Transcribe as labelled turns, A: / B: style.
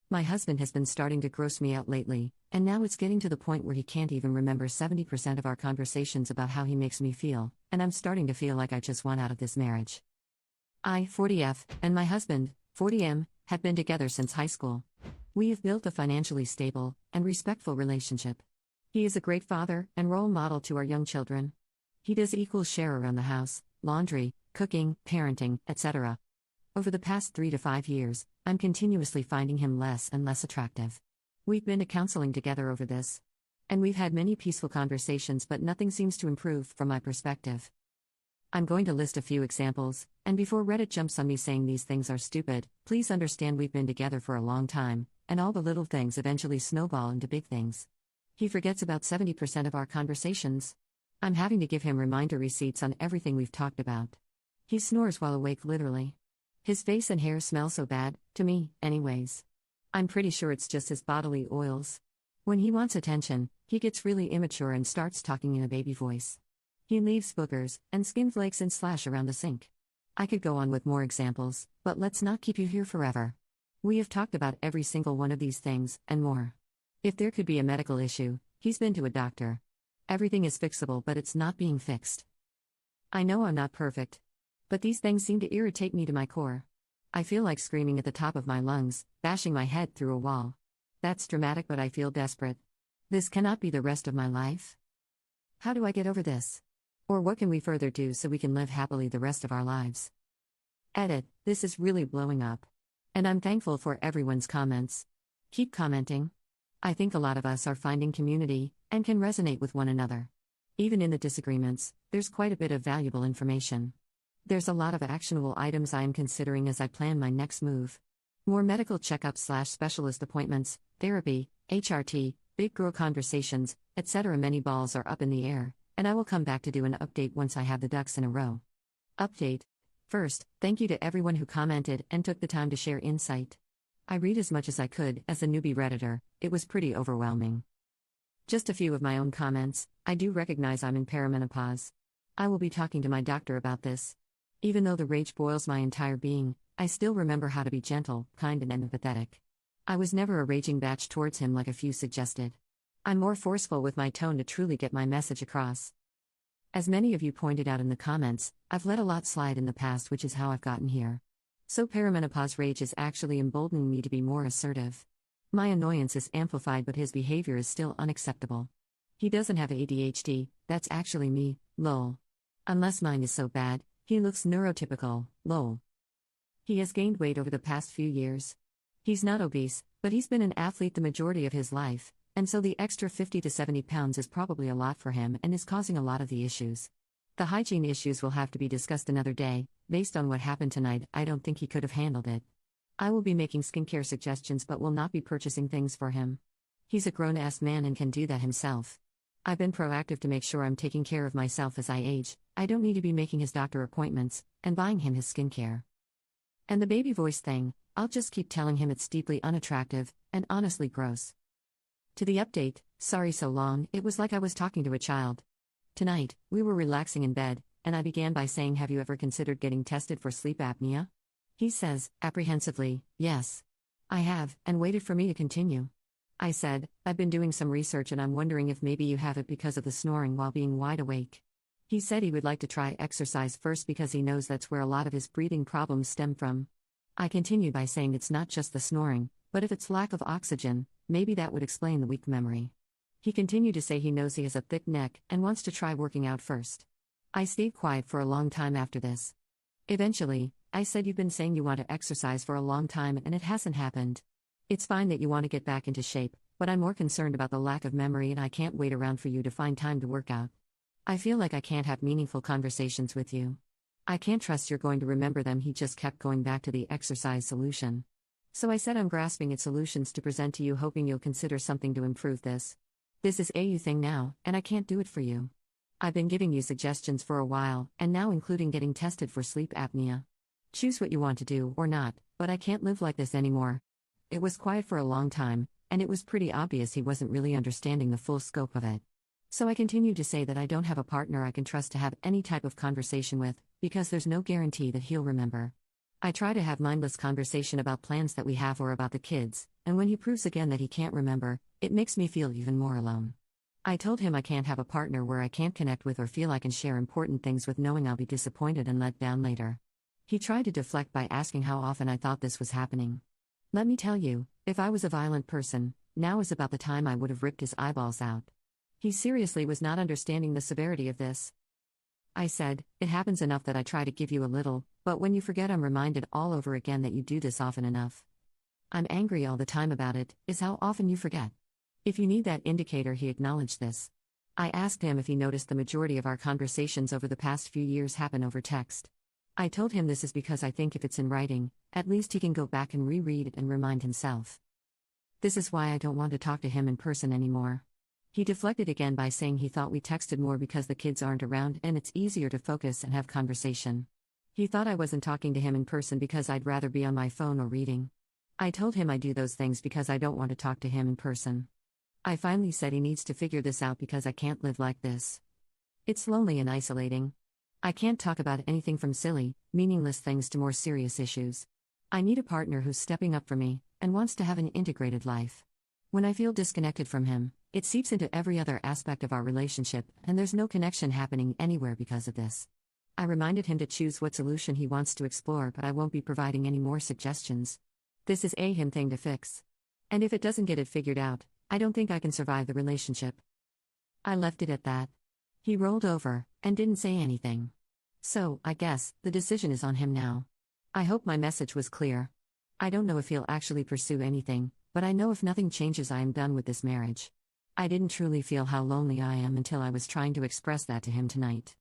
A: My husband has been starting to gross me out lately, and now it's getting to the point where he can't even remember 70% of our conversations about how he makes me feel, and I'm starting to feel like I just want out of this marriage. I, 40F, and my husband, 40M, have been together since high school. We have built a financially stable and respectful relationship. He is a great father and role model to our young children. He does equal share around the house, laundry, cooking, parenting, etc. Over the past 3 to 5 years, I'm continuously finding him less and less attractive. We've been to counseling together over this. And we've had many peaceful conversations, but nothing seems to improve from my perspective. I'm going to list a few examples, and before Reddit jumps on me saying these things are stupid, please understand we've been together for a long time, and all the little things eventually snowball into big things. He forgets about 70% of our conversations. I'm having to give him reminder receipts on everything we've talked about. He snores while awake, literally. His face and hair smell so bad, to me, anyways. I'm pretty sure it's just his bodily oils. When he wants attention, he gets really immature and starts talking in a baby voice. He leaves boogers and skin flakes and slash around the sink. I could go on with more examples, but let's not keep you here forever. We have talked about every single one of these things, and more. If there could be a medical issue, he's been to a doctor. Everything is fixable, but it's not being fixed. I know I'm not perfect. But these things seem to irritate me to my core. I feel like screaming at the top of my lungs, bashing my head through a wall. That's dramatic, but I feel desperate. This cannot be the rest of my life. How do I get over this? Or what can we further do so we can live happily the rest of our lives? Edit, this is really blowing up. And I'm thankful for everyone's comments. Keep commenting. I think a lot of us are finding community, and can resonate with one another. Even in the disagreements, there's quite a bit of valuable information. There's a lot of actionable items I am considering as I plan my next move. More medical checkups/specialist appointments, therapy, HRT, big girl conversations, etc. Many balls are up in the air, and I will come back to do an update once I have the ducks in a row. Update. First, thank you to everyone who commented and took the time to share insight. I read as much as I could. As a newbie Redditor, it was pretty overwhelming. Just a few of my own comments. I do recognize I'm in perimenopause. I will be talking to my doctor about this. Even though the rage boils my entire being, I still remember how to be gentle, kind, and empathetic. I was never a raging batch towards him like a few suggested. I'm more forceful with my tone to truly get my message across. As many of you pointed out in the comments, I've let a lot slide in the past, which is how I've gotten here. So perimenopause rage is actually emboldening me to be more assertive. My annoyance is amplified, but his behavior is still unacceptable. He doesn't have ADHD, that's actually me, lol. Unless mine is so bad, he looks neurotypical, lol. He has gained weight over the past few years. He's not obese, but he's been an athlete the majority of his life, and so the extra 50 to 70 pounds is probably a lot for him and is causing a lot of the issues. The hygiene issues will have to be discussed another day. Based on what happened tonight, I don't think he could have handled it. I will be making skincare suggestions but will not be purchasing things for him. He's a grown-ass man and can do that himself. I've been proactive to make sure I'm taking care of myself as I age. I don't need to be making his doctor appointments and buying him his skincare. And the baby voice thing, I'll just keep telling him it's deeply unattractive and honestly gross. To the update, sorry so long, it was like I was talking to a child. Tonight, we were relaxing in bed, and I began by saying, have you ever considered getting tested for sleep apnea? He says, apprehensively, yes. I have, and waited for me to continue. I said, I've been doing some research and I'm wondering if maybe you have it because of the snoring while being wide awake. He said he would like to try exercise first because he knows that's where a lot of his breathing problems stem from. I continued by saying it's not just the snoring, but if it's lack of oxygen, maybe that would explain the weak memory. He continued to say he knows he has a thick neck and wants to try working out first. I stayed quiet for a long time after this. Eventually, I said, you've been saying you want to exercise for a long time and it hasn't happened. It's fine that you want to get back into shape, but I'm more concerned about the lack of memory and I can't wait around for you to find time to work out. I feel like I can't have meaningful conversations with you. I can't trust you're going to remember them. He just kept going back to the exercise solution. So I said I'm grasping at solutions to present to you, hoping you'll consider something to improve this. This is a you thing now, and I can't do it for you. I've been giving you suggestions for a while, and now including getting tested for sleep apnea. Choose what you want to do or not, but I can't live like this anymore. It was quiet for a long time, and it was pretty obvious he wasn't really understanding the full scope of it. So I continued to say that I don't have a partner I can trust to have any type of conversation with, because there's no guarantee that he'll remember. I try to have mindless conversation about plans that we have or about the kids, and when he proves again that he can't remember, it makes me feel even more alone. I told him I can't have a partner where I can't connect with or feel I can share important things with knowing I'll be disappointed and let down later. He tried to deflect by asking how often I thought this was happening. Let me tell you, if I was a violent person, now is about the time I would have ripped his eyeballs out. He seriously was not understanding the severity of this. I said, it happens enough that I try to give you a little, but when you forget I'm reminded all over again that you do this often enough. I'm angry all the time about it, is how often you forget. If you need that indicator, he acknowledged this. I asked him if he noticed the majority of our conversations over the past few years happen over text. I told him this is because I think if it's in writing, at least he can go back and reread it and remind himself. This is why I don't want to talk to him in person anymore. He deflected again by saying he thought we texted more because the kids aren't around and it's easier to focus and have conversation. He thought I wasn't talking to him in person because I'd rather be on my phone or reading. I told him I do those things because I don't want to talk to him in person. I finally said he needs to figure this out because I can't live like this. It's lonely and isolating. I can't talk about anything from silly, meaningless things to more serious issues. I need a partner who's stepping up for me and wants to have an integrated life. When I feel disconnected from him, it seeps into every other aspect of our relationship, and there's no connection happening anywhere because of this. I reminded him to choose what solution he wants to explore, but I won't be providing any more suggestions. This is a him thing to fix. And if it doesn't get it figured out, I don't think I can survive the relationship. I left it at that. He rolled over and didn't say anything. So, I guess, the decision is on him now. I hope my message was clear. I don't know if he'll actually pursue anything, but I know if nothing changes I am done with this marriage. I didn't truly feel how lonely I am until I was trying to express that to him tonight.